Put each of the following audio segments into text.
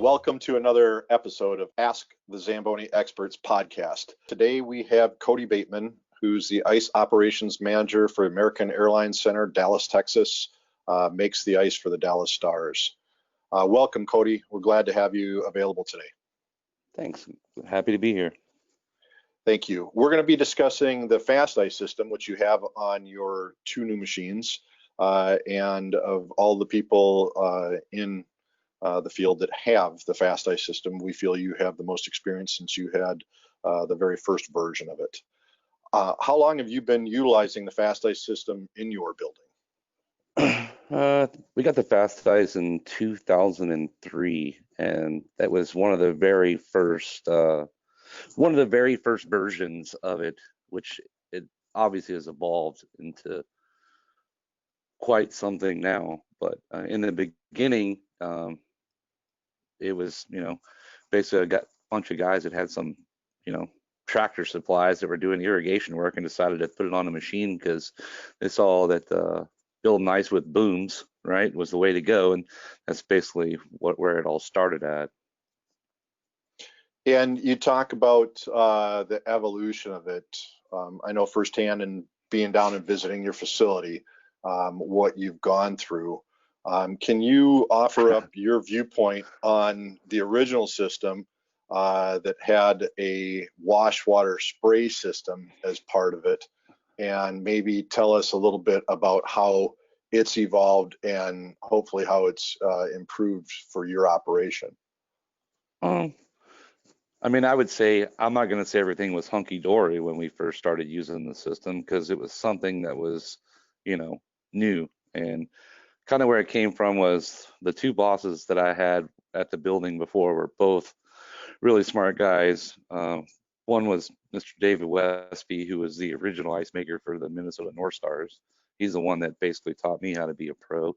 welcome to another episode of Ask the Zamboni Experts podcast. Today we have Cody Bateman, who's the ICE Operations Manager for American Airlines Center, Dallas, Texas, makes the ice for the Dallas Stars. Welcome, Cody. We're glad to have you available today. Thanks. Happy to be here. Thank you. We're going to be discussing the FastICE system, which you have on your two new machines, and of all the people in the field that have the FastICE system, we feel you have the most experience since you had the very first version of it. How long have you been utilizing the FastICE system in your building? We got the FastICE in 2003, and that was one of the very first versions of it, which it obviously has evolved into quite something now. But in the beginning, it was, basically a bunch of guys that had some, tractor supplies that were doing irrigation work and decided to put it on a machine because they saw that building ice with booms, right, was the way to go, and that's basically where it all started at. And you talk about the evolution of it. I know firsthand in being down and visiting your facility, what you've gone through. Can you offer up your viewpoint on the original system that had a wash water spray system as part of it, and maybe tell us a little bit about how it's evolved and hopefully how it's improved for your operation? I would say, I'm not going to say everything was hunky-dory when we first started using the system, because it was something that was, new. And kind of where it came from was the two bosses that I had at the building before were both really smart guys. One was Mr. David Westby, who was the original ice maker for the Minnesota North Stars. He's the one that basically taught me how to be a pro.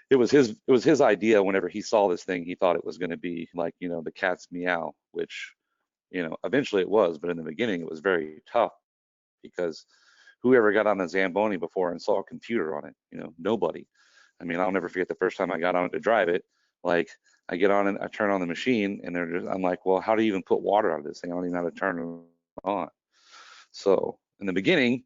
It was his idea. Whenever he saw this thing, he thought it was going to be like, the cat's meow, which, eventually it was, but in the beginning it was very tough, because whoever got on the Zamboni before and saw a computer on it? Nobody. I'll never forget the first time I got on it to drive it. Like, I get on it, I turn on the machine, and I'm like, well, how do you even put water out of this thing? I don't even know how to turn it on. So in the beginning,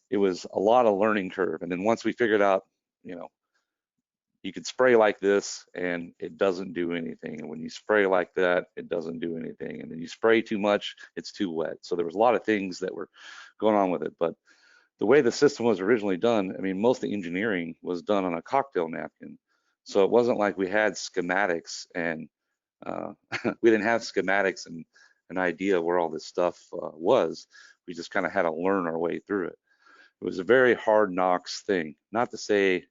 it was a lot of learning curve. And then once we figured out, you could spray like this and it doesn't do anything. And when you spray like that, it doesn't do anything. And then you spray too much, it's too wet. So there was a lot of things that were going on with it. But the way the system was originally done, most of the engineering was done on a cocktail napkin. So it wasn't like we had schematics and we didn't have schematics and an idea where all this stuff was. We just kind of had to learn our way through it. It was a very hard knocks thing. Not to say,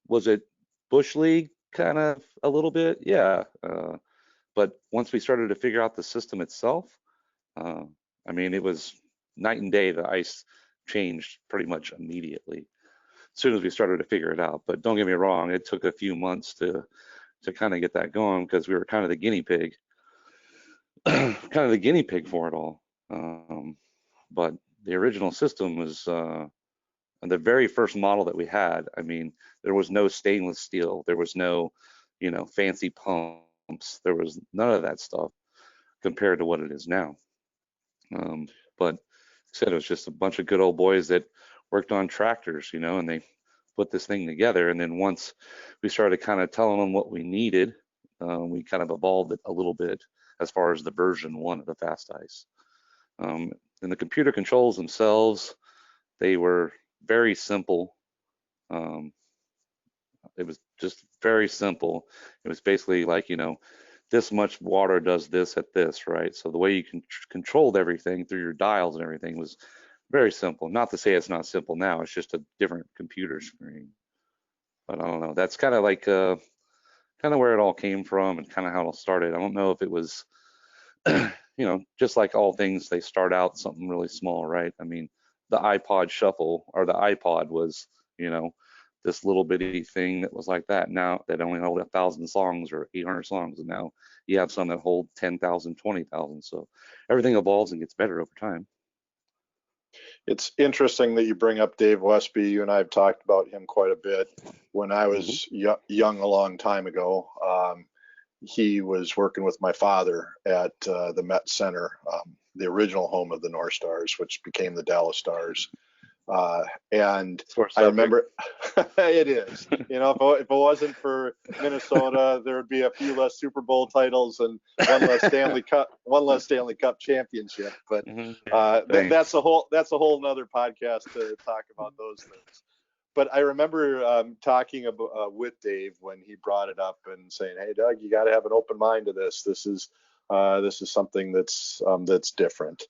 was it Bush League kind of a little bit? Yeah. But once we started to figure out the system itself, it was night and day. The ice changed pretty much immediately as soon as we started to figure it out. But don't get me wrong, it took a few months to kind of get that going, because we were kind of the guinea pig, for it all. But the original system was the very first model that we had. There was no stainless steel, there was no, fancy pumps, there was none of that stuff compared to what it is now. But like I said, it was just a bunch of good old boys that worked on tractors, and they put this thing together. And then once we started kind of telling them what we needed, we kind of evolved it a little bit as far as the version 1 of the FastICE. And the computer controls themselves, they were very simple. It was just very simple. It was basically like, this much water does this at this, right? So the way you controlled everything through your dials and everything was very simple. Not to say it's not simple now, it's just a different computer screen. But I don't know, that's kind of like kind of where it all came from and kind of how it all started. I don't know if it was, just like all things, they start out something really small, right? The iPod Shuffle or the iPod was, this little bitty thing that was like that. Now that only hold 1,000 songs or 800 songs, and now you have some that hold 10,000, 20,000. So everything evolves and gets better over time. It's interesting that you bring up Dave Westby. You and I have talked about him quite a bit. When I was young a long time ago, he was working with my father at the Met Center, the original home of the North Stars, which became the Dallas Stars. And I remember it is, if it wasn't for Minnesota, there would be a few less Super Bowl titles and one less Stanley Cup championship. But that's a whole nother podcast to talk about those things. But I remember talking about, with Dave when he brought it up and saying, "Hey, Doug, you got to have an open mind to this. This is something that's different,"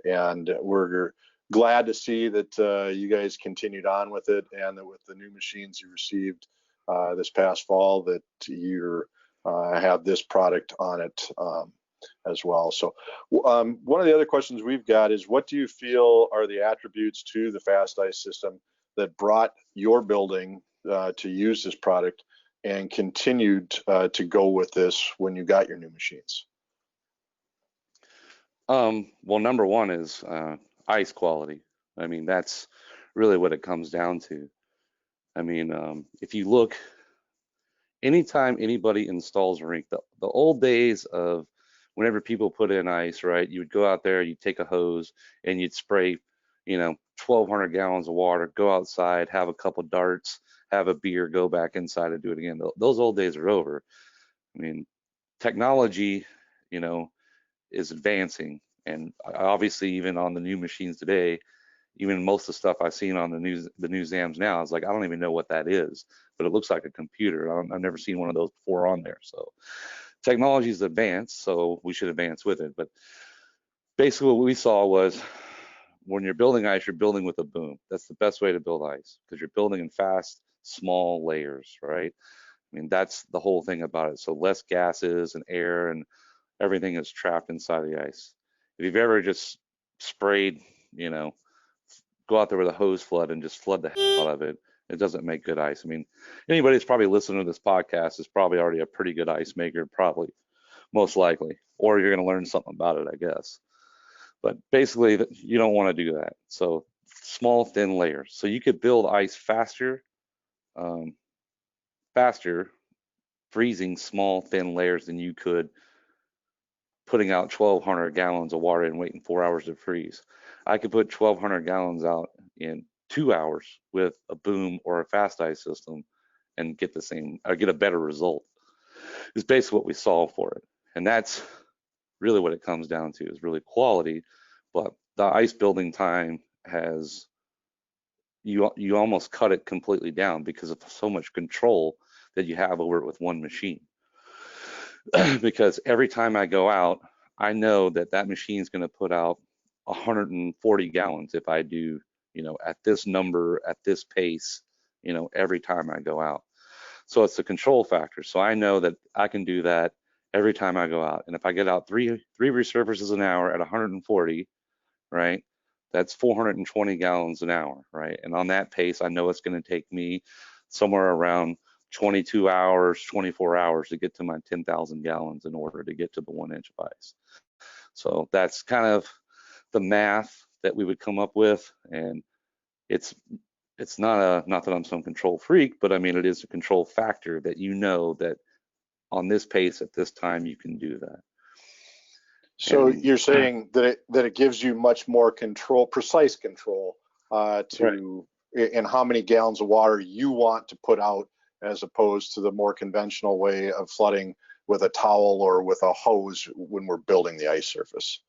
and we're glad to see that you guys continued on with it, and that with the new machines you received this past fall, that you have this product on it as well. So one of the other questions we've got is, what do you feel are the attributes to the FastICE system that brought your building to use this product and continued to go with this when you got your new machines? Well, number one is ice quality. I mean, that's really what it comes down to. I mean, if you look, anytime anybody installs a rink, the old days of whenever people put in ice, right, you would go out there, you'd take a hose and you'd spray, 1,200 gallons of water, go outside, have a couple darts, have a beer, go back inside and do it again. Those old days are over. I mean, technology, is advancing, and obviously even on the new machines today, even most of the stuff I've seen on the new Zams now is like, I don't even know what that is, but it looks like a computer. I've never seen one of those before on there. So technology is advanced, so we should advance with it. But basically what we saw was, when you're building ice, you're building with a boom. That's the best way to build ice, because you're building in fast, small layers, right? I mean, that's the whole thing about it. So less gases and air and everything is trapped inside the ice. If you've ever just sprayed, go out there with a hose flood and just flood the hell out of it, it doesn't make good ice. I mean, anybody that's probably listening to this podcast is probably already a pretty good ice maker, probably, most likely, or you're going to learn something about it, I guess. But basically, you don't want to do that. So small, thin layers. So you could build ice faster, freezing small, thin layers than you could putting out 1,200 gallons of water and waiting 4 hours to freeze. I could put 1,200 gallons out in 2 hours with a boom or a FastICE system and get a better result. It's basically what we solve for it. And that's really what it comes down to, is really quality. But the ice building time has, you almost cut it completely down because of so much control that you have over it with one machine. Because every time I go out, I know that machine is going to put out 140 gallons if I do, at this number, at this pace, every time I go out. So it's a control factor. So I know that I can do that every time I go out. And if I get out three resurfaces an hour at 140, right, that's 420 gallons an hour, right? And on that pace, I know it's going to take me somewhere around 22 hours, 24 hours to get to my 10,000 gallons in order to get to the 1 inch of ice. So that's kind of the math that we would come up with. And it's not that I'm some control freak, but I mean, it is a control factor that that on this pace at this time, you can do that. So you're saying that it gives you much more control, precise control in how many gallons of water you want to put out, as opposed to the more conventional way of flooding with a towel or with a hose when we're building the ice surface.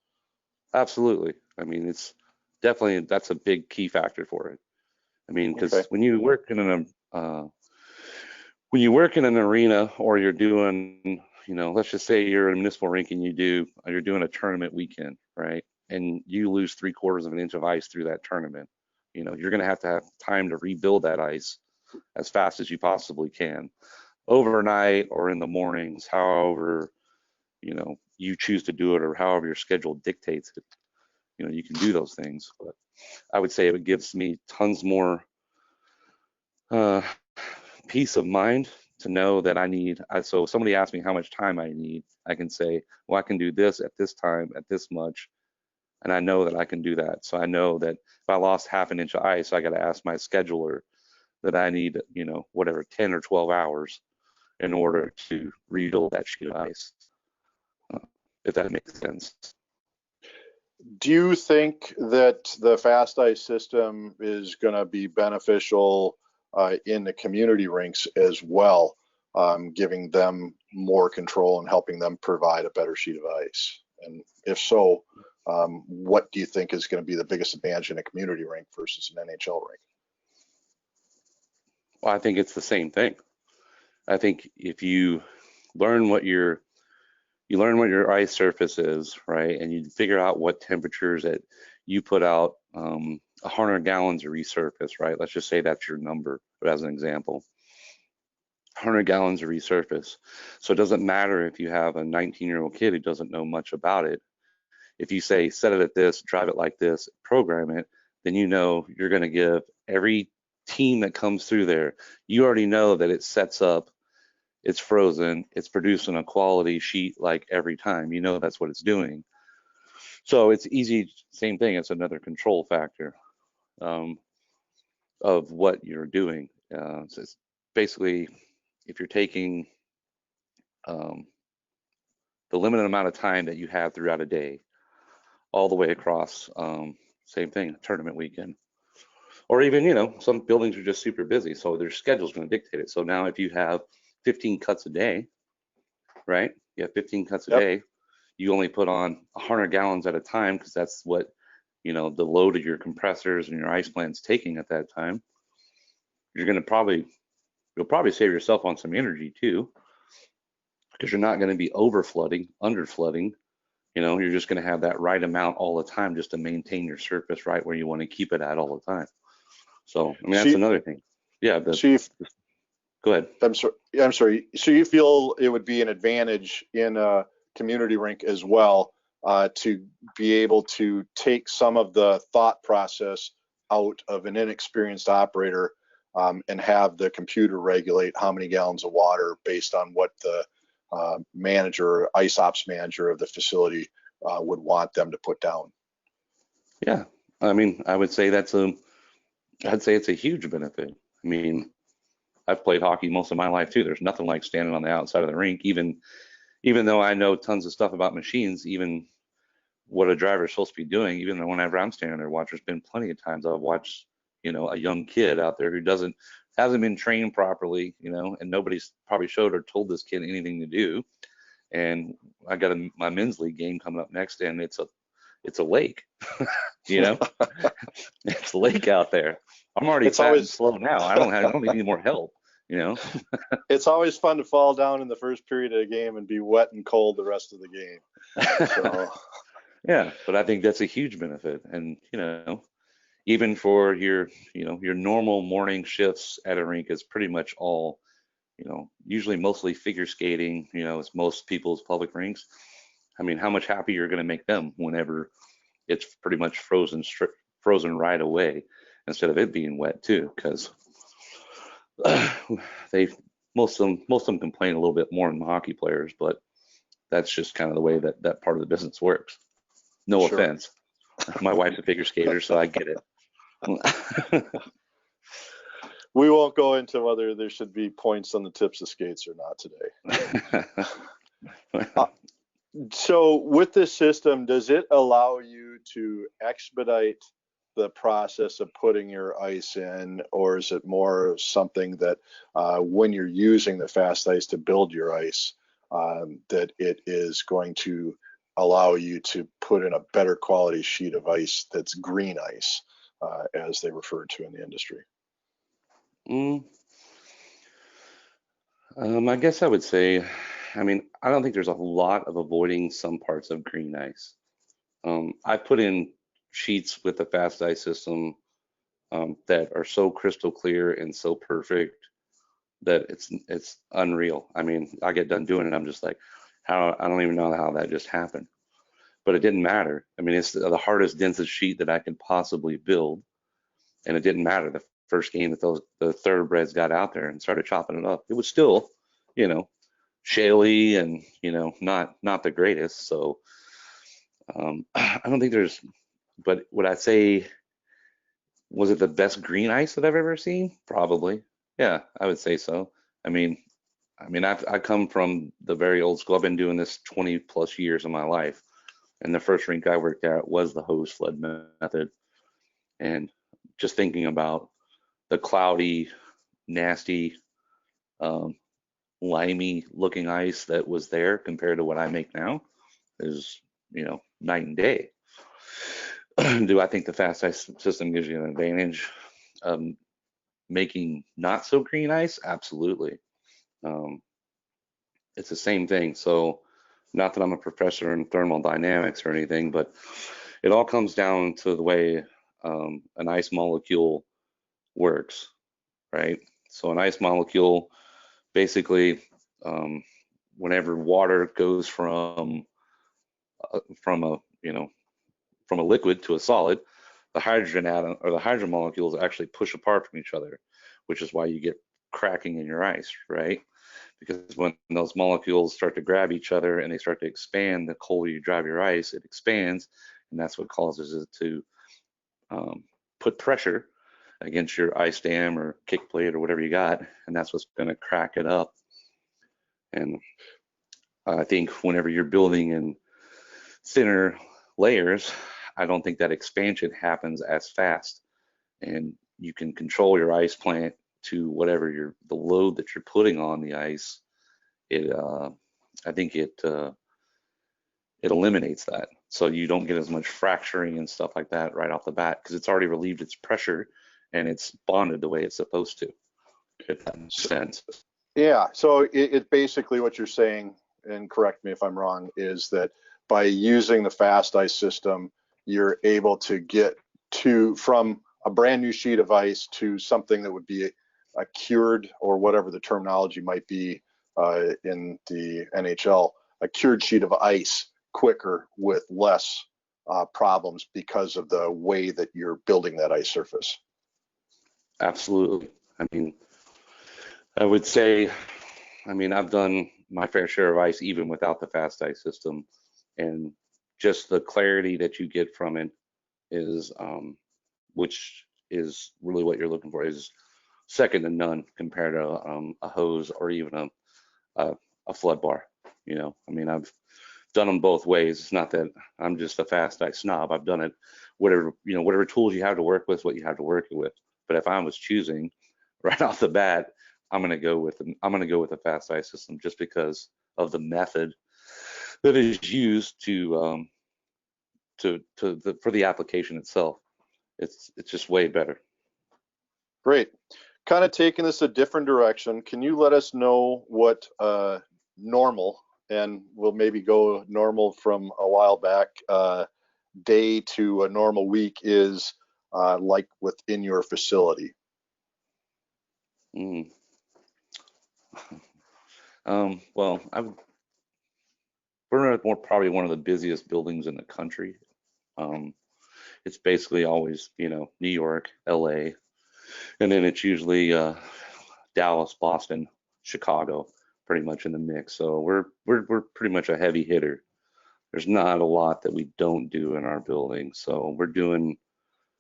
Absolutely. I mean, it's definitely, that's a big key factor for it. I mean, because when you work in an arena, or you're doing, let's just say you're in a municipal rink and you're doing a tournament weekend, right? And you lose 3/4 of an inch of ice through that tournament. You're going to have time to rebuild that ice as fast as you possibly can, overnight or in the mornings, however, you choose to do it, or however your schedule dictates it. You can do those things, but I would say it gives me tons more peace of mind to know that so if somebody asks me how much time I need, I can say, well, I can do this at this time, at this much, and I know that I can do that. So I know that if I lost half an inch of ice, I got to ask my scheduler that I need, whatever, 10 or 12 hours in order to rebuild that sheet of ice, if that makes sense. Do you think that the FastICE system is going to be beneficial in the community rinks as well, giving them more control and helping them provide a better sheet of ice? And if so, what do you think is going to be the biggest advantage in a community rink versus an NHL rink? Well, I think it's the same thing. I think if you learn what your ice surface is, right, and you figure out what temperatures that you put out 100 gallons of resurface, right? Let's just say that's your number as an example. 100 gallons of resurface. So it doesn't matter if you have a 19-year-old kid who doesn't know much about it. If you say set it at this, drive it like this, program it, then you know you're going to give every team that comes through there, you already know that it sets up, it's frozen, it's producing a quality sheet like every time. You know that's what it's doing. So it's easy, same thing, it's another control factor of what you're doing. So it's basically, if you're taking the limited amount of time that you have throughout a day, all the way across, same thing, tournament weekend. Or even, you know, some buildings are just super busy, so their schedule's going to dictate it. So now if you have 15 cuts a day, right? You have 15 cuts a day, you only put on 100 gallons at a time because that's what, you know, the load of your compressors and your ice plant's taking at that time. You're going to you'll probably save yourself on some energy too, because you're not going to be over flooding, under flooding. You know, you're just going to have that right amount all the time just to maintain your surface right where you want to keep it at all the time. So, I mean, that's another thing. Yeah. Go ahead. I'm sorry. So you feel it would be an advantage in a community rink as well to be able to take some of the thought process out of an inexperienced operator and have the computer regulate how many gallons of water based on what the manager, ice ops manager of the facility would want them to put down? Yeah, I mean, I'd say it's a huge benefit. I mean, I've played hockey most of my life too. There's nothing like standing on the outside of the rink, even though I know tons of stuff about machines, even what a driver is supposed to be doing, even whenever I'm standing there watching, there's been plenty of times I've watched, you know, a young kid out there who hasn't been trained properly, you know, and nobody's probably showed or told this kid anything to do. And I got my men's league game coming up next, and it's a lake, you know, it's a lake out there. I'm already fat and slow now. I don't need any more help, you know. It's always fun to fall down in the first period of the game and be wet and cold the rest of the game. So. Yeah, but I think that's a huge benefit. And, you know, even for your normal morning shifts at a rink is pretty much all, you know, usually mostly figure skating, you know, it's most people's public rinks. I mean, how much happier you're going to make them whenever it's pretty much frozen right away instead of it being wet too, because most of them complain a little bit more than the hockey players, but that's just kind of the way that part of the business works. No offense. My wife's a figure skater, so I get it. We won't go into whether there should be points on the tips of skates or not today. So with this system, does it allow you to expedite the process of putting your ice in, or is it more something that when you're using the FastICE to build your ice, that it is going to allow you to put in a better quality sheet of ice that's green ice, as they refer to in the industry? I guess I would say, I mean, I don't think there's a lot of avoiding some parts of green ice. I put in sheets with the FastICE system that are so crystal clear and so perfect that it's unreal. I mean, I get done doing it, I'm just like, I don't even know how that just happened. But it didn't matter. I mean, it's the hardest, densest sheet that I could possibly build, and it didn't matter. The first game that the thoroughbreds got out there and started chopping it up, it was still, you know, shaly and, you know, not the greatest. So I don't think but would I say, was it the best green ice that I've ever seen? Probably. Yeah, I would say so. I mean, I mean, I come from the very old school. I've been doing this 20 plus years of my life. And the first rink I worked at was the hose flood method. And just thinking about the cloudy, nasty, limey looking ice that was there compared to what I make now is, night and day. Do I think the FastICE system gives you an advantage making not so green ice? Absolutely. It's the same thing. So not that I'm a professor in thermodynamics or anything, but it all comes down to the way an ice molecule works, right? So an ice molecule, basically, whenever water goes from a from a liquid to a solid, the hydrogen atom or the hydrogen molecules actually push apart from each other, which is why you get cracking in your ice, right? Because when those molecules start to grab each other and they start to expand, the colder you drive your ice, it expands, and that's what causes it to put pressure against your ice dam or kick plate or whatever you got, and that's what's going to crack it up. And I think whenever you're building in thinner layers, I don't think that expansion happens as fast, and you can control your ice plant to whatever the load that you're putting on the ice. I think it eliminates that, so you don't get as much fracturing and stuff like that right off the bat because it's already relieved its pressure and it's bonded the way it's supposed to, if that makes sense. Yeah, so it basically what you're saying, and correct me if I'm wrong, is that by using the FastICE system, you're able to get from a brand new sheet of ice to something that would be a cured, or whatever the terminology might be in the NHL, a cured sheet of ice quicker with less problems because of the way that you're building that ice surface. Absolutely. I mean, I would say, I've done my fair share of ice even without the FastICE system, and just the clarity that you get from it is, which is really what you're looking for, is second to none compared to a hose or even a flood bar. I've done them both ways. It's not that I'm just a FastICE snob. I've done it, whatever tools you have to work with is what you have to work with. But if I was choosing right off the bat, I'm gonna go with the FastICE system just because of the method that is used for the application itself. It's just way better. Great. Kind of taking this a different direction, can you let us know what normal, and we'll maybe go normal from a while back, day to a normal week is like within your facility? Well, we're probably one of the busiest buildings in the country. It's basically always, New York, LA, and then it's usually Dallas, Boston, Chicago, pretty much in the mix. So we're pretty much a heavy hitter. There's not a lot that we don't do in our building. So we're doing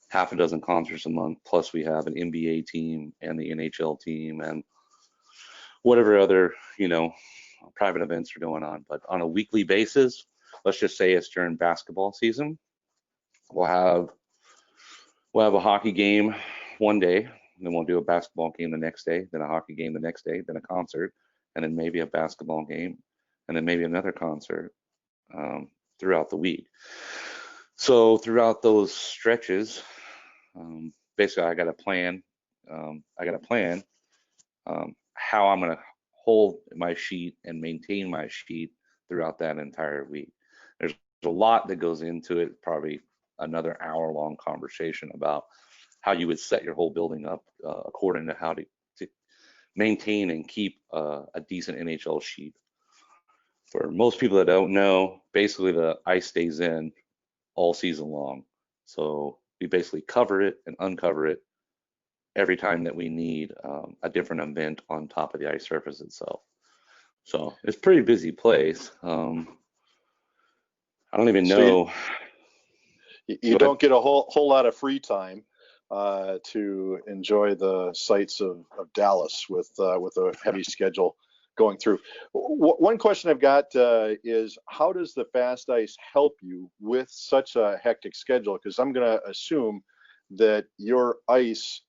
half a dozen concerts a month, plus we have an NBA team and the NHL team and whatever other, private events are going on. But on a weekly basis, let's just say it's during basketball season, we'll have a hockey game one day, and then we'll do a basketball game the next day, then a hockey game the next day, then a concert, and then maybe a basketball game, and then maybe another concert throughout the week. So throughout those stretches, basically I got a plan. How I'm going to hold my sheet and maintain my sheet throughout that entire week. There's a lot that goes into it, probably another hour-long conversation about how you would set your whole building up according to how to maintain and keep a decent NHL sheet. For most people that don't know, basically the ice stays in all season long. So we basically cover it and uncover it every time that we need a different event on top of the ice surface itself. So it's a pretty busy place. I don't even know. You don't get a whole lot of free time to enjoy the sights of Dallas with a heavy schedule going through. One question I've got is, how does the FastICE help you with such a hectic schedule? Because I'm going to assume that your ice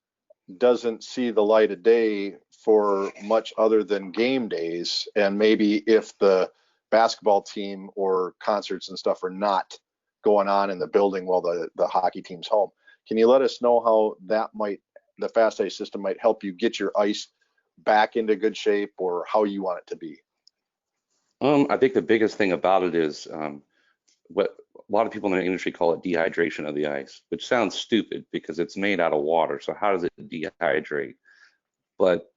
doesn't see the light of day for much other than game days, and maybe if the basketball team or concerts and stuff are not going on in the building while the hockey team's home. Can you let us know how the FastICE system might help you get your ice back into good shape, or how you want it to be? I think the biggest thing about it is what a lot of people in the industry call it dehydration of the ice, which sounds stupid because it's made out of water. So how does it dehydrate? But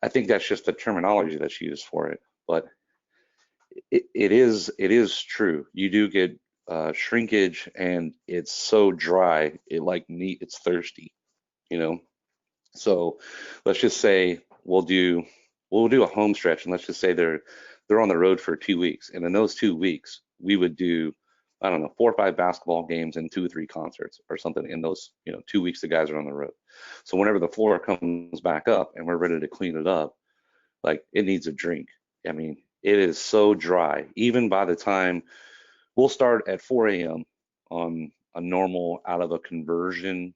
I think that's just the terminology that's used for it. But it is true. You do get shrinkage, and it's so dry, it's thirsty, you know. So let's just say we'll do a home stretch, and let's just say they're on the road for 2 weeks, and in those 2 weeks we would do, I don't know, 4 or 5 basketball games and 2 or 3 concerts or something in those, 2 weeks the guys are on the road. So whenever the floor comes back up and we're ready to clean it up, like, it needs a drink. I mean, it is so dry. Even by the time we'll start at 4 a.m. on a normal out of a conversion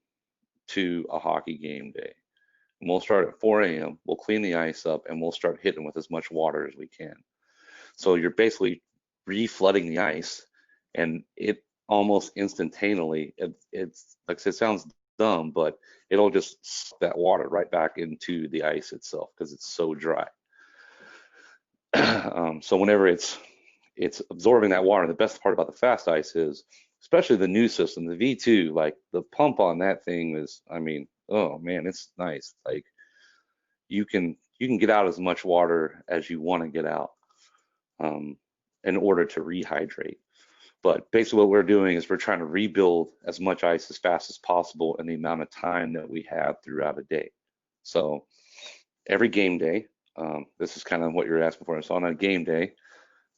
to a hockey game day. And we'll start at 4 a.m. We'll clean the ice up, and we'll start hitting with as much water as we can. So you're basically reflooding the ice, and it almost instantaneously, it's like I said, it sounds dumb, but it'll just suck that water right back into the ice itself because it's so dry. So whenever it's absorbing that water, the best part about the FastICE is, especially the new system, the V2, like the pump on that thing is, I mean, oh man, it's nice. Like, you can get out as much water as you want to get out in order to rehydrate. But basically what we're doing is we're trying to rebuild as much ice as fast as possible in the amount of time that we have throughout a day. So every game day, this is kind of what you're asking for. So on a game day,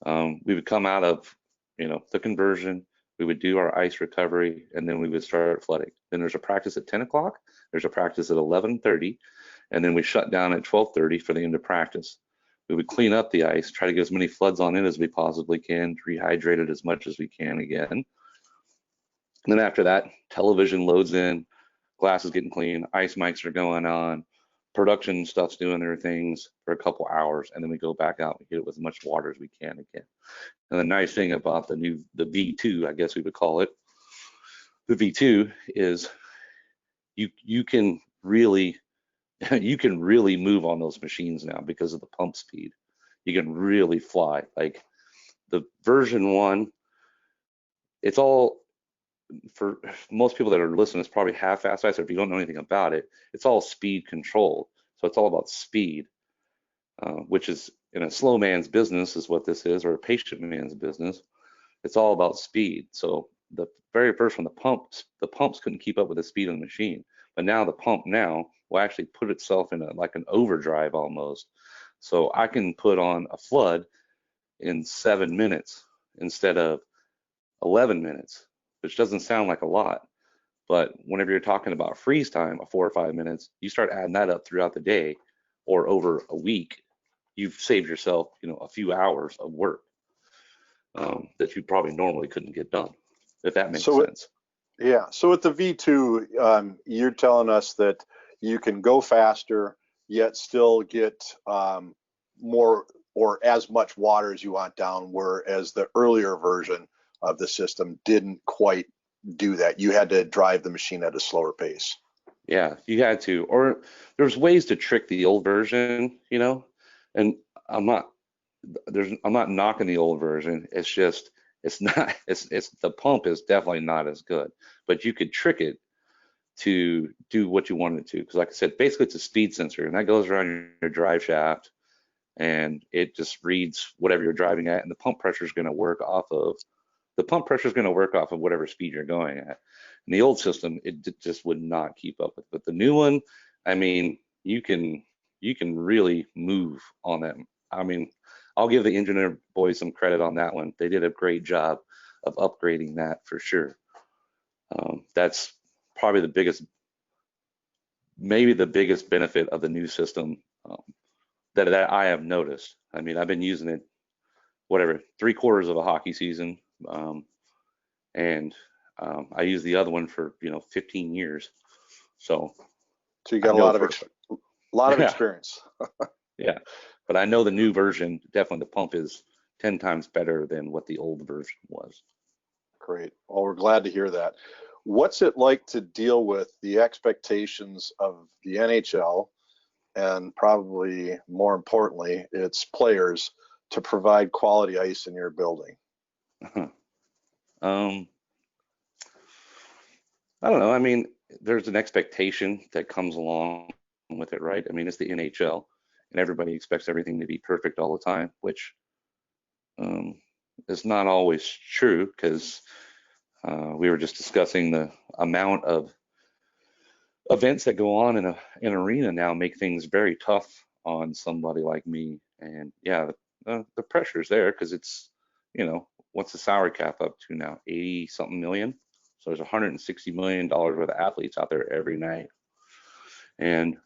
we would come out of, the conversion, we would do our ice recovery, and then we would start flooding. Then there's a practice at 10 o'clock, there's a practice at 11:30, and then we shut down at 12:30 for the end of practice. We would clean up the ice, try to get as many floods on it as we possibly can, rehydrate it as much as we can again. And then after that, television loads in, glass is getting clean, ice mics are going on, production stuff's doing their things for a couple hours, and then we go back out and get it with as much water as we can again. And the nice thing about the V2, I guess we would call it, the V2 is you can really move on those machines now because of the pump speed. You can really fly. Like the version 1, it's all, for most people that are listening, it's probably half FastICE, or if you don't know anything about it, it's all speed controlled. So it's all about speed, which is, in a slow man's business is what this is, or a patient man's business. It's all about speed. So the very first one, the pumps couldn't keep up with the speed of the machine, but now the pump will actually put itself in like an overdrive almost. So I can put on a flood in 7 minutes instead of 11 minutes, which doesn't sound like a lot, but whenever you're talking about freeze time of 4 or 5 minutes, you start adding that up throughout the day or over a week, you've saved yourself, a few hours of work that you probably normally couldn't get done, if that makes sense. Yeah. So with the V2, you're telling us that you can go faster, yet still get more or as much water as you want down, whereas the earlier version of the system didn't quite do that. You had to drive the machine at a slower pace. Yeah, you had to. Or there's ways to trick the old version, and I'm not knocking the old version. It's just, it's the pump is definitely not as good, but you could trick it to do what you wanted to. Because like I said, basically it's a speed sensor, and that goes around your drive shaft, and it just reads whatever you're driving at, and the pump pressure is going to work off of whatever speed you're going at. In the old system, it just would not keep up with. But the new one, I mean, you can really move on that. I mean, I'll give the engineer boys some credit on that one. They did a great job of upgrading that for sure. That's probably maybe the biggest benefit of the new system that I have noticed. I mean, I've been using it, whatever, 3/4 of a hockey season, and I use the other one for 15 years. So you I got a know lot of yeah, experience. yeah. But I know the new version, definitely the pump is 10 times better than what the old version was. Great. Well, we're glad to hear that. What's it like to deal with the expectations of the NHL and probably more importantly, its players to provide quality ice in your building? um, I don't know. I mean, there's an expectation that comes along with it, right? I mean, it's the NHL, and everybody expects everything to be perfect all the time, which um, is not always true because we were just discussing the amount of events that go on in an arena now make things very tough on somebody like me. And yeah, the pressure's there because it's, what's the salary cap up to now? 80 something million. So there's $160 million worth of athletes out there every night. And,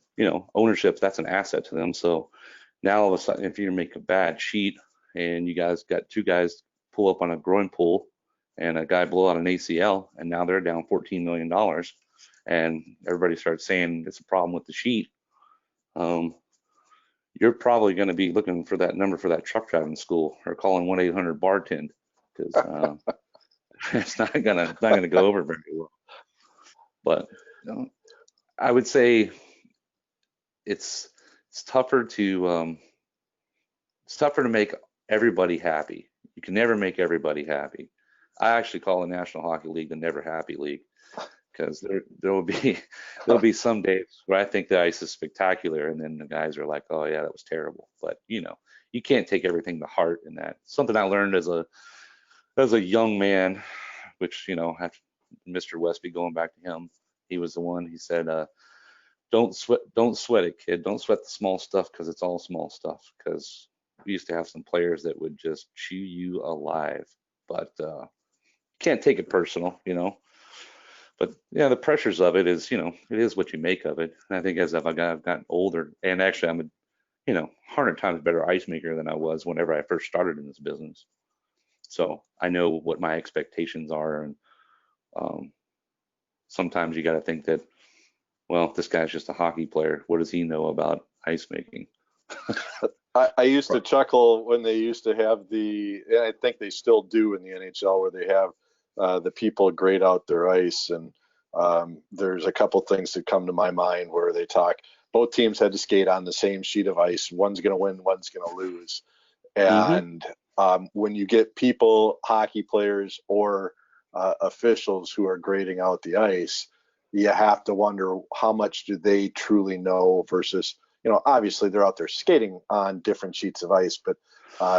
ownership, that's an asset to them. So now all of a sudden, if you make a bad sheet and you guys got two guys pull up on a groin pull and a guy blow out an ACL, and now they're down $14 million, and everybody starts saying it's a problem with the sheet, you're probably going to be looking for that number for that truck driving school or calling 1-800-BARTEND because it's not gonna go over very well. But I would say it's tougher to make everybody happy. You can never make everybody happy. I actually call the National Hockey League the Never Happy League because there'll be some days where I think the ice is spectacular, and then the guys are like, "Oh yeah, that was terrible." But you can't take everything to heart in that. Something I learned as a young man, which after Mr. Westby, going back to him, he was the one. He said, don't sweat it, kid. Don't sweat the small stuff because it's all small stuff." Because we used to have some players that would just chew you alive, but can't take it personal. But yeah, the pressures of it is, it is what you make of it. And I think as I've gotten older, and actually I'm a 100 times better ice maker than I was whenever I first started in this business. So I know what my expectations are, and sometimes you got to think that, well, this guy's just a hockey player. What does he know about ice making? I used to chuckle when they used to have and I think they still do in the NHL, where they have the people grade out their ice. And there's a couple things that come to my mind where they talk, both teams had to skate on the same sheet of ice. One's going to win, one's going to lose. And when you get people, hockey players or officials who are grading out the ice, you have to wonder how much do they truly know versus, obviously they're out there skating on different sheets of ice, but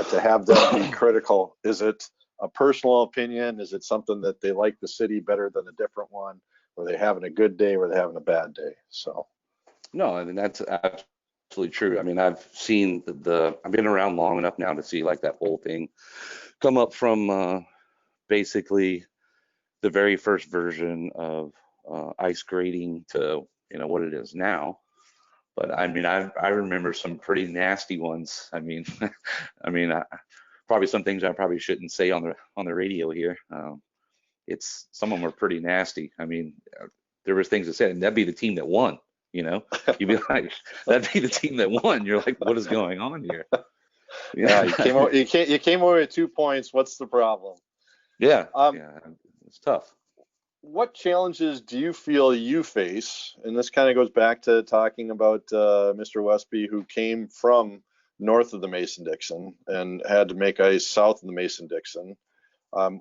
to have them be critical, is it a personal opinion? Is it something that they like the city better than a different one? Are they having a good day or are they having a bad day? So. No, I mean, that's absolutely true. I mean, I've seen I've been around long enough now to see like that whole thing come up from basically the very first version of ice grading to what it is now. But I mean, I remember some pretty nasty ones. I mean, probably some things I probably shouldn't say on the radio here. Some of them were pretty nasty. I mean, there was things that said, and that'd be the team that won. You'd be like, that'd be the team that won. You're like, what is going on here? Yeah, you came away with 2 points. What's the problem? Yeah, it's tough. What challenges do you feel you face? And this kind of goes back to talking about Mr. Westby, who came from north of the Mason-Dixon and had to make ice south of the Mason-Dixon.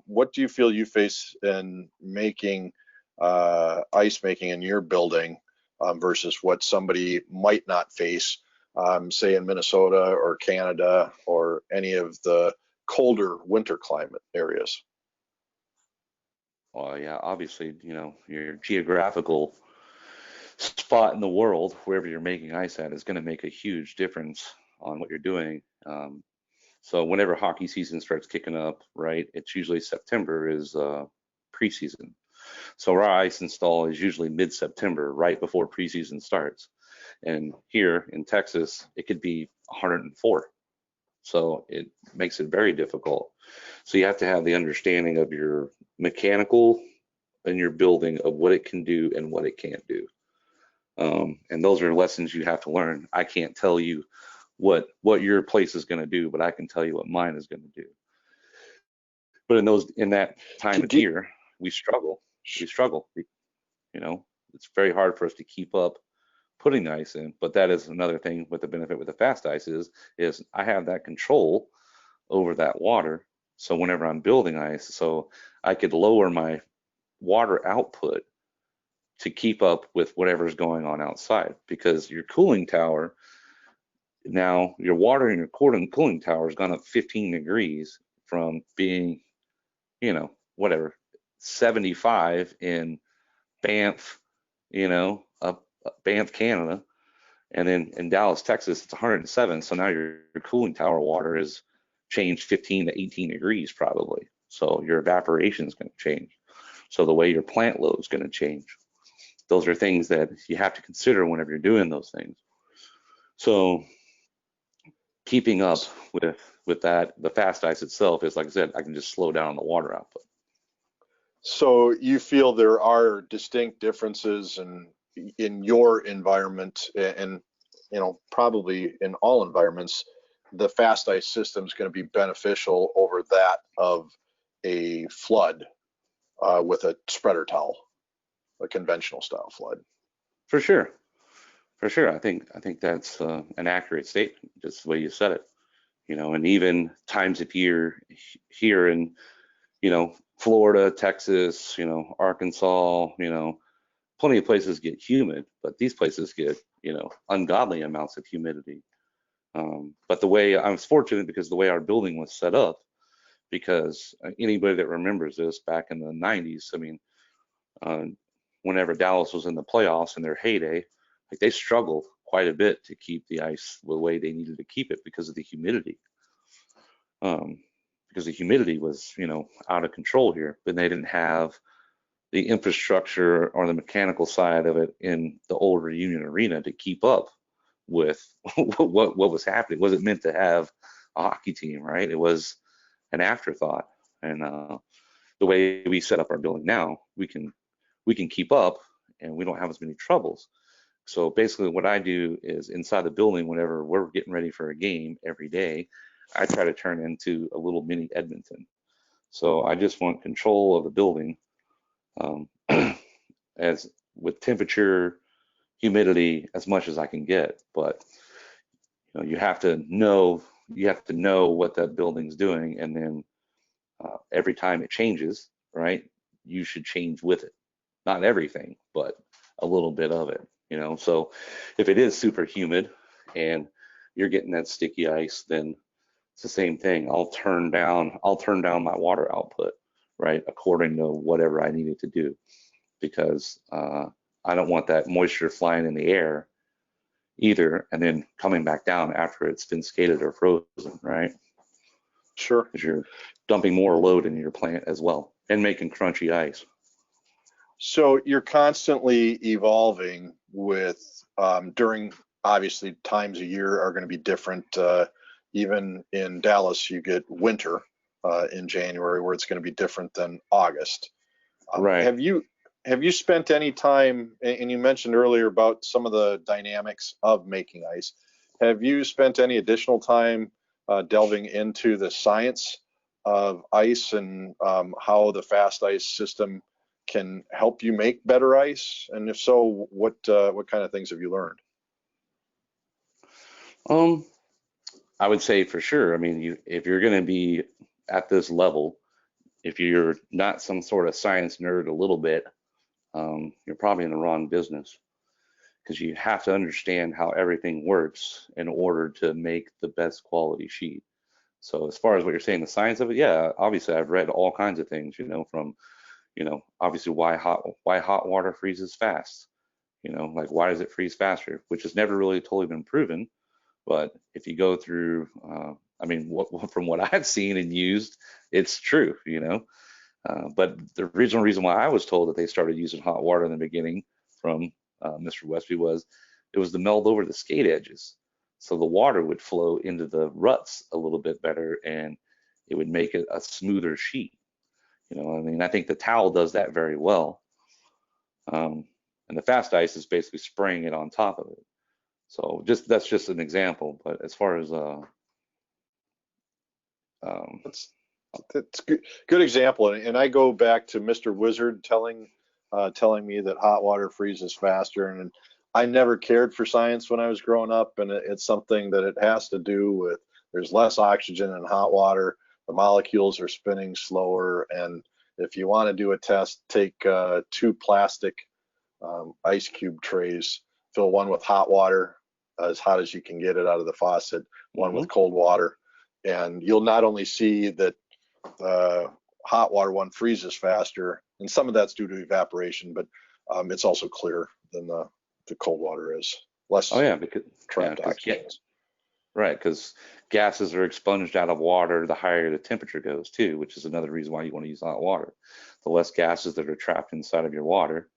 What do you feel you face in making ice making in your building versus what somebody might not face, say in Minnesota or Canada or any of the colder winter climate areas? Well, yeah, obviously, your geographical spot in the world, wherever you're making ice at, is going to make a huge difference on what you're doing. So whenever hockey season starts kicking up, right, it's usually September is preseason. So our ice install is usually mid-September, right before preseason starts. And here in Texas, it could be 104. So it makes it very difficult. So you have to have the understanding of your mechanical and your building of what it can do and what it can't do. And those are lessons you have to learn. I can't tell you what your place is going to do, but I can tell you what mine is going to do. But in that time of year, we struggle. You know, it's very hard for us to keep up putting the ice in. But that is another thing with the benefit with the FastICE is I have that control over that water. So whenever I'm building ice, so I could lower my water output to keep up with whatever's going on outside, because your cooling tower, now your water in your cooling tower has gone up 15 degrees from being, you know, whatever, 75 in Banff, you know, up Banff, Canada, and then in Dallas, Texas, it's 107. So now your cooling tower water is changed 15 to 18 degrees probably. So your evaporation is going to change. So the way your plant load is going to change. Those are things that you have to consider whenever you're doing those things. So keeping up with that, the FastICE itself is, like I said, I can just slow down the water output. So you feel there are distinct differences in your environment, and you know, probably in all environments, the FastICE system is going to be beneficial over that of a flood with a spreader towel, a conventional style flood. For sure. I think that's an accurate statement, just the way you said it. You know, and even times of year here in, you know, Florida, Texas, you know, Arkansas, you know, plenty of places get humid, but these places get, you know, ungodly amounts of humidity. But the way I was fortunate, because the way our building was set up, because anybody that remembers this back in the 90s, I mean, whenever Dallas was in the playoffs in their heyday, like they struggled quite a bit to keep the ice the way they needed to keep it because of the humidity. Because the humidity was, you know, out of control here, but they didn't have the infrastructure or the mechanical side of it in the old Reunion Arena to keep up with what was happening. It wasn't meant to have a hockey team, right? It was an afterthought. And the way we set up our building now, we can keep up and we don't have as many troubles. So basically what I do is inside the building, whenever we're getting ready for a game every day, I try to turn into a little mini Edmonton. So I just want control of the building, as with temperature, humidity, as much as I can get. But you know, you have to know what that building's doing, and then every time it changes, right, you should change with it. Not everything, but a little bit of it, you know. So if it is super humid and you're getting that sticky ice, then it's the same thing. I'll turn down my water output, right, according to whatever I need it to do, because I don't want that moisture flying in the air either and then coming back down after it's been skated or frozen, right? Sure. Because you're dumping more load into your plant as well and making crunchy ice. So you're constantly evolving with during, obviously, times a year are going to be different. Even in Dallas, you get winter in January, where it's going to be different than August. Right. Have you spent any time, and you mentioned earlier about some of the dynamics of making ice, have you spent any additional time delving into the science of ice and how the FastICE system can help you make better ice? And if so, what kind of things have you learned? I would say for sure. I mean, if you're going to be at this level, if you're not some sort of science nerd a little bit, you're probably in the wrong business, because you have to understand how everything works in order to make the best quality sheet. So as far as what you're saying, the science of it, yeah, obviously I've read all kinds of things, you know, from, you know, obviously why hot water freezes fast, you know, like why does it freeze faster, which has never really totally been proven. But if you go through, I mean, from what I've seen and used, it's true, you know. But the original reason why I was told that they started using hot water in the beginning from Mr. Westby was it was to meld over the skate edges. So the water would flow into the ruts a little bit better, and it would make it a smoother sheet. You know, I mean, I think the towel does that very well. And the FastICE is basically spraying it on top of it. So that's just an example. But as far as That's good example, and I go back to Mr. Wizard telling me that hot water freezes faster, and I never cared for science when I was growing up, and it's something that it has to do with there's less oxygen in hot water, the molecules are spinning slower, and if you want to do a test, take 2 plastic ice cube trays, fill one with hot water, as hot as you can get it out of the faucet, one with cold water, and you'll not only see that the hot water one freezes faster, and some of that's due to evaporation, but it's also clearer than the cold water is. Less because trapped oxygen. Right, because gases are expunged out of water the higher the temperature goes too, which is another reason why you want to use hot water. The less gases that are trapped inside of your water,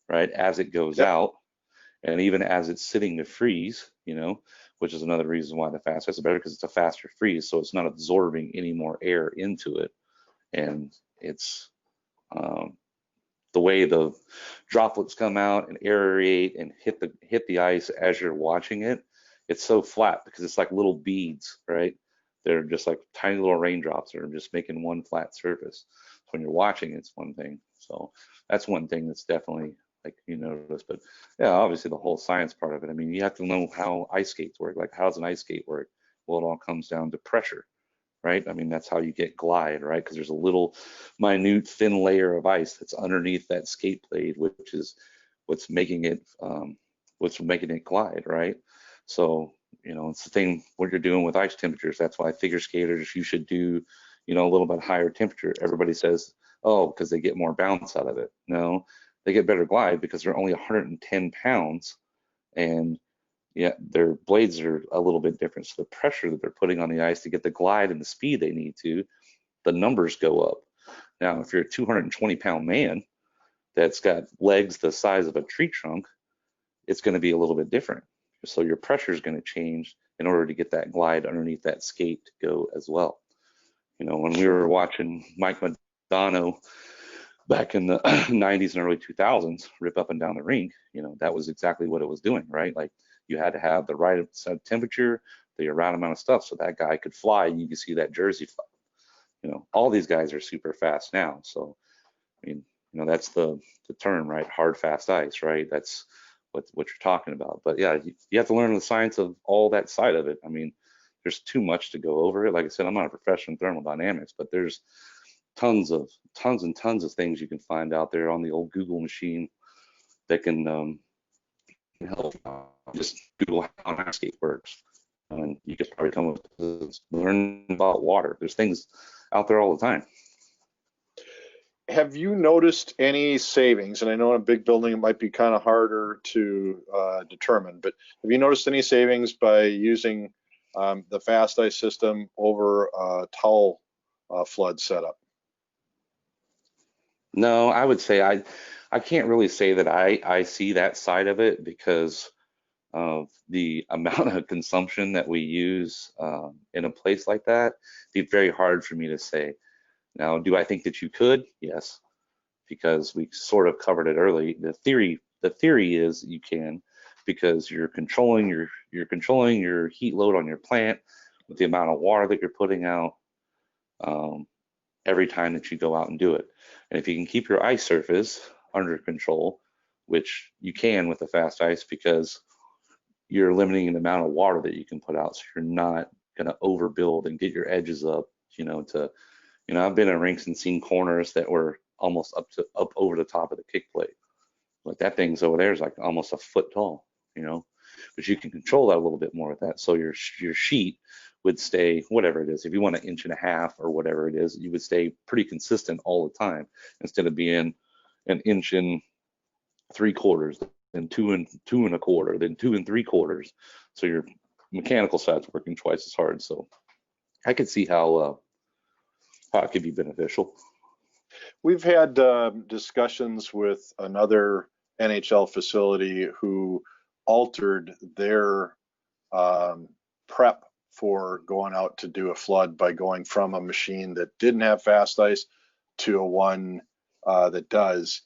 right, as it goes out, and even as it's sitting to freeze, you know, which is another reason why the FastICE is better, because it's a faster freeze, so it's not absorbing any more air into it, and it's the way the droplets come out and aerate and hit the ice as you're watching it. It's so flat because it's like little beads, right? They're just like tiny little raindrops that are just making one flat surface. So when you're watching, it's one thing. So that's one thing that's definitely like you notice. But yeah, obviously the whole science part of it. I mean, you have to know how ice skates work. Like, how does an ice skate work? Well, it all comes down to pressure, right? I mean, that's how you get glide, right? Because there's a little minute thin layer of ice that's underneath that skate blade, which is what's making it glide, right? So, you know, it's the thing what you're doing with ice temperatures. That's why figure skaters, you should do, you know, a little bit higher temperature. Everybody says, oh, because they get more bounce out of it. No, they get better glide because they're only 110 pounds, and yeah, their blades are a little bit different. So the pressure that they're putting on the ice to get the glide and the speed they need to, the numbers go up. Now, if you're a 220-pound man that's got legs the size of a tree trunk, it's going to be a little bit different. So your pressure is going to change in order to get that glide underneath that skate to go as well. You know, when we were watching Mike Madonna back in the 90s and early 2000s rip up and down the rink, you know, that was exactly what it was doing, right? Like, you had to have the right temperature, the right amount of stuff, so that guy could fly. You can see that jersey fly. You know, all these guys are super fast now. So, I mean, you know, that's the term, right? Hard, fast ice, right? That's what you're talking about. But yeah, you have to learn the science of all that side of it. I mean, there's too much to go over it. Like I said, I'm not a professional in thermodynamics, but there's tons and tons of things you can find out there on the old Google machine that can help. Just Google how an ice skate works, and you could probably come up with learn about water. There's things out there all the time. Have you noticed any savings? And I know in a big building it might be kind of harder to determine, but have you noticed any savings by using the FastICE system over a towel flood setup? No, I would say I can't really say that I see that side of it because of the amount of consumption that we use in a place like that. It'd be very hard for me to say. Now, do I think that you could? Yes, because we sort of covered it early. The theory is you can, because you're controlling your heat load on your plant with the amount of water that you're putting out every time that you go out and do it. And if you can keep your ice surface under control, which you can with the FastICE, because you're limiting the amount of water that you can put out, so you're not going to overbuild and get your edges up, you know, I've been in rinks and seen corners that were almost up over the top of the kick plate. But that thing's over there is like almost a foot tall, you know, but you can control that a little bit more with that. So your sheet would stay, whatever it is, if you want 1.5 inches or whatever it is, you would stay pretty consistent all the time, instead of being 1 3/4 inches, then 2 1/4 inches, then 2 3/4 inches. So your mechanical side's working twice as hard. So I could see how it could be beneficial. We've had discussions with another NHL facility who altered their prep for going out to do a flood by going from a machine that didn't have FastICE to a one that does.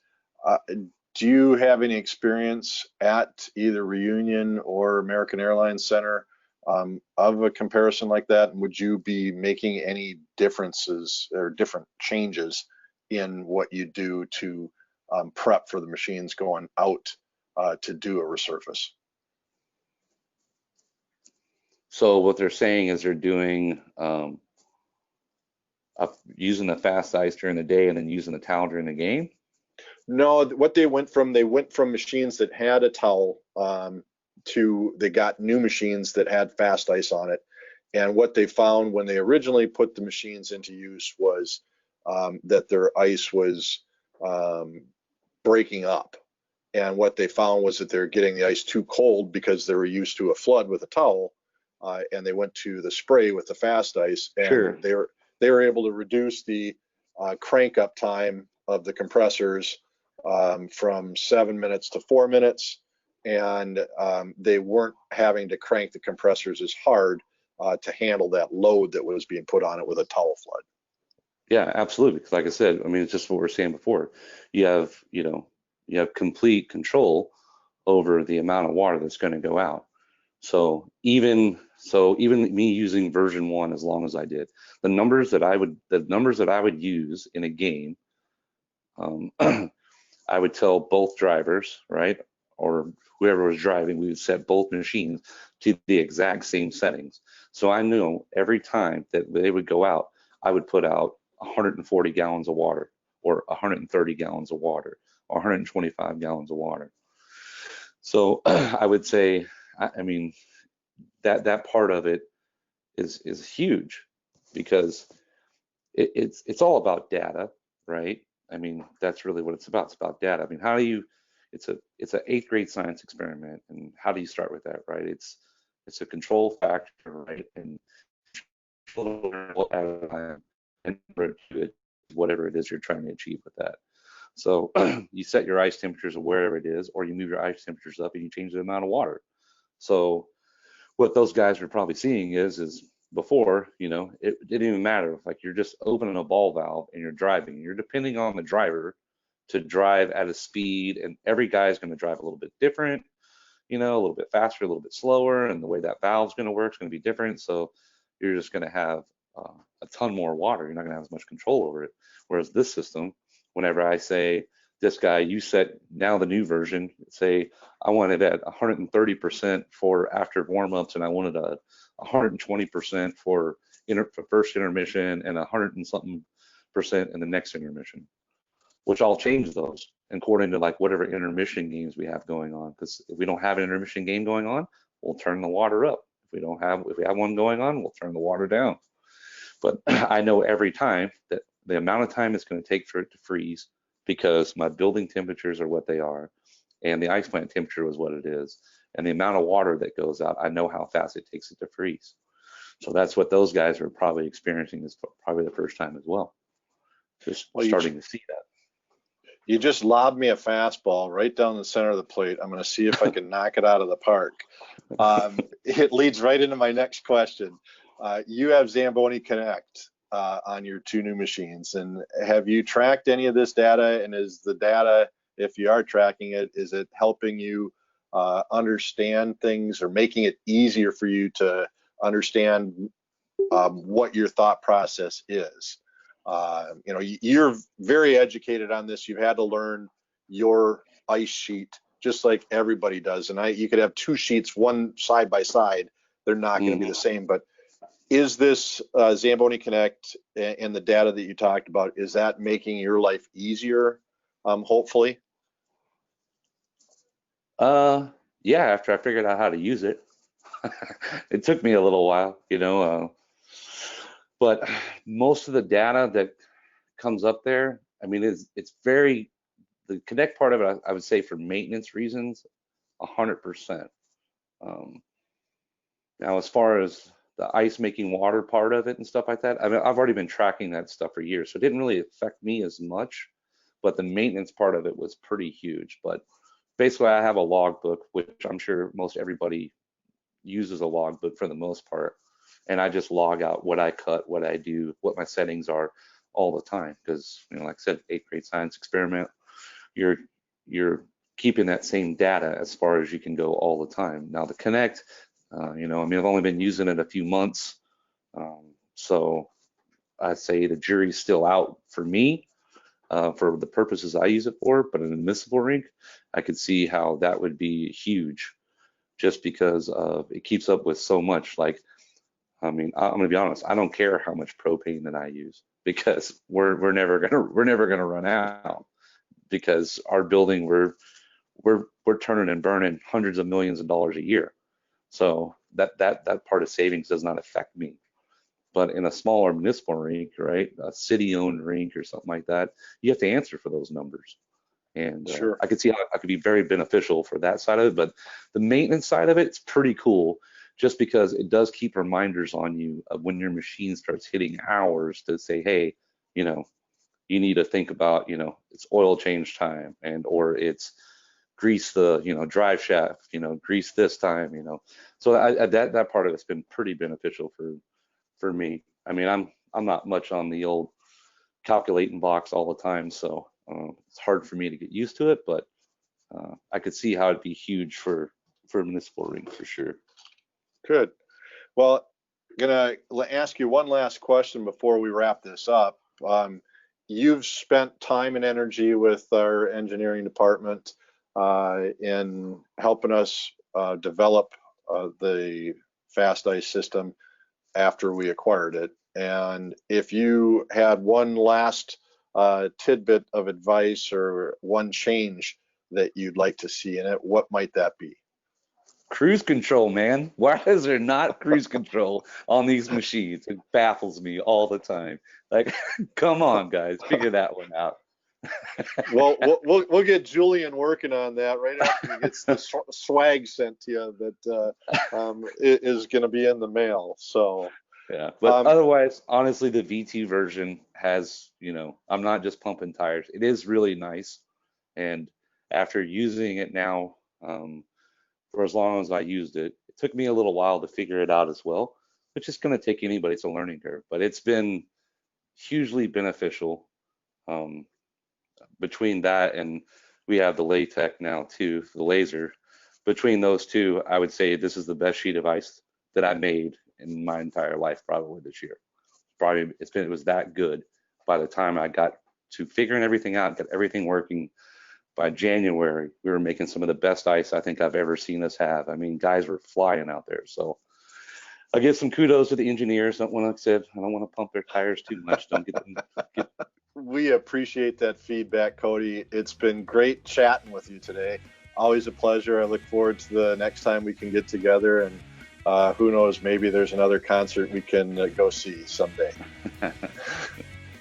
Do you have any experience at either Reunion or American Airlines Center of a comparison like that? And would you be making any differences or different changes in what you do to prep for the machines going out to do a resurface? So what they're saying is they're doing using the FastICE during the day and then using the towel during the game. No, what they went from machines that had a towel to they got new machines that had FastICE on it. And what they found when they originally put the machines into use was that their ice was breaking up. And what they found was that they're getting the ice too cold because they were used to a flood with a towel, and they went to the spray with the FastICE, and Sure. they were able to reduce the crank up time of the compressors from 7 minutes to 4 minutes, and they weren't having to crank the compressors as hard to handle that load that was being put on it with a towel flood. Yeah, absolutely. Because like I said, I mean, it's just what we were saying before. You have, you have complete control over the amount of water that's going to go out. So even me using version 1 as long as I did, the numbers that I would use in a game, I would tell both drivers, right, or whoever was driving, we would set both machines to the exact same settings. So I knew every time that they would go out, I would put out 140 gallons of water, or 130 gallons of water, or 125 gallons of water. So I would say, I mean, that part of it is huge, because it's all about data, right? I mean, that's really what it's about. It's about data. I mean, how do you? It's an 8th grade science experiment, and how do you start with that, right? It's a control factor, right? And whatever it is you're trying to achieve with that. So you set your ice temperatures wherever it is, or you move your ice temperatures up and you change the amount of water. So what those guys are probably seeing is before, it didn't even matter. Like, you're just opening a ball valve and you're driving. You're depending on the driver to drive at a speed, and every guy is going to drive a little bit different, a little bit faster, a little bit slower, and the way that valve's going to work is going to be different. So you're just going to have a ton more water. You're not going to have as much control over it. Whereas this system, whenever I say, this guy, you set now the new version, say I want it at 130% for after warm-ups, and I wanted a 120% for first intermission, and 100 and something percent in the next intermission, which I'll change those according to like whatever intermission games we have going on. Because if we don't have an intermission game going on, we'll turn the water up. If we have one going on, we'll turn the water down. But I know every time that the amount of time it's going to take for it to freeze, because my building temperatures are what they are, and the ice plant temperature is what it is, and the amount of water that goes out, I know how fast it takes it to freeze. So that's what those guys are probably experiencing, is probably the first time as well. Just starting to see that. You just lobbed me a fastball right down the center of the plate. I'm going to see if I can knock it out of the park. It leads right into my next question. You have Zamboni Connect on your 2 new machines, and have you tracked any of this data? And is the data, if you are tracking it, is it helping you understand things, or making it easier for you to understand what your thought process is? You're very educated on this. You've had to learn your ice sheet just like everybody does, and you could have 2 sheets, one side by side. They're not going to be the same. But is this Zamboni Connect and the data that you talked about, is that making your life easier, hopefully? Yeah, after I figured out how to use it. It took me a little while, but most of the data that comes up there, I mean, it's very, the Connect part of it, I would say for maintenance reasons, 100%. Now, as far as the ice making water part of it and stuff like that, I mean, I've already been tracking that stuff for years, so it didn't really affect me as much, but the maintenance part of it was pretty huge. But basically, I have a logbook, which I'm sure most everybody uses a logbook for the most part, and I just log out what I cut, what I do, what my settings are all the time. Because, you know, like I said, 8th grade science experiment, you're keeping that same data as far as you can go all the time. Now the Connect, you know, I mean, I've only been using it a few months, so I say the jury's still out for me, for the purposes I use it for. But in a municipal rink, I could see how that would be huge, just because of it keeps up with so much. Like, I mean, I'm gonna be honest, I don't care how much propane that I use, because we're never gonna run out, because our building, we're turning and burning hundreds of millions of dollars a year. So that part of savings does not affect me. But in a smaller municipal rink, right, a city-owned rink or something like that, you have to answer for those numbers. And Sure. I could see how it could be very beneficial for that side of it. But the maintenance side of it's pretty cool, just because it does keep reminders on you of when your machine starts hitting hours to say, hey, you know, you need to think about, you know, it's oil change time, and or it's grease the, you know, drive shaft, you know, grease this time, you know. So that part of it's been pretty beneficial for me. I mean, I'm not much on the old calculating box all the time, so it's hard for me to get used to it. But I could see how it'd be huge for a municipal ring for sure. Good. Well, gonna ask you one last question before we wrap this up. You've spent time and energy with our engineering department in helping us develop the FastICE system after we acquired it. And if you had one last tidbit of advice or one change that you'd like to see in it, what might that be? Cruise control, man. Why is there not cruise control on these machines? It baffles me all the time. Like, come on, guys, figure that one out. Well, we'll get Julian working on that right after he gets the swag sent to you that is going to be in the mail. So yeah, but otherwise, honestly, the V2 version has, you know, I'm not just pumping tires. It is really nice, and after using it now, for as long as I used it, it took me a little while to figure it out as well, which is going to take anybody. It's a learning curve, but it's been hugely beneficial. Between that and we have the LaTeX now too, the laser. Between those two, I would say this is the best sheet of ice that I made in my entire life, probably this year. Probably it was that good by the time I got to figuring everything out, got everything working. By January, we were making some of the best ice I think I've ever seen us have. I mean, guys were flying out there. So I give some kudos to the engineers. Don't want to, like I said, I don't want to pump their tires too much. Don't get them. We appreciate that feedback, Cody. It's been great chatting with you today. Always a pleasure. I look forward to the next time we can get together, and who knows, maybe there's another concert we can go see someday.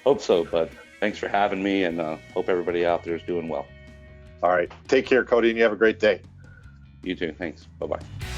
Hope so, bud. Thanks for having me, and hope everybody out there is doing well. All right. Take care, Cody, and you have a great day. You too. Thanks. Bye-bye.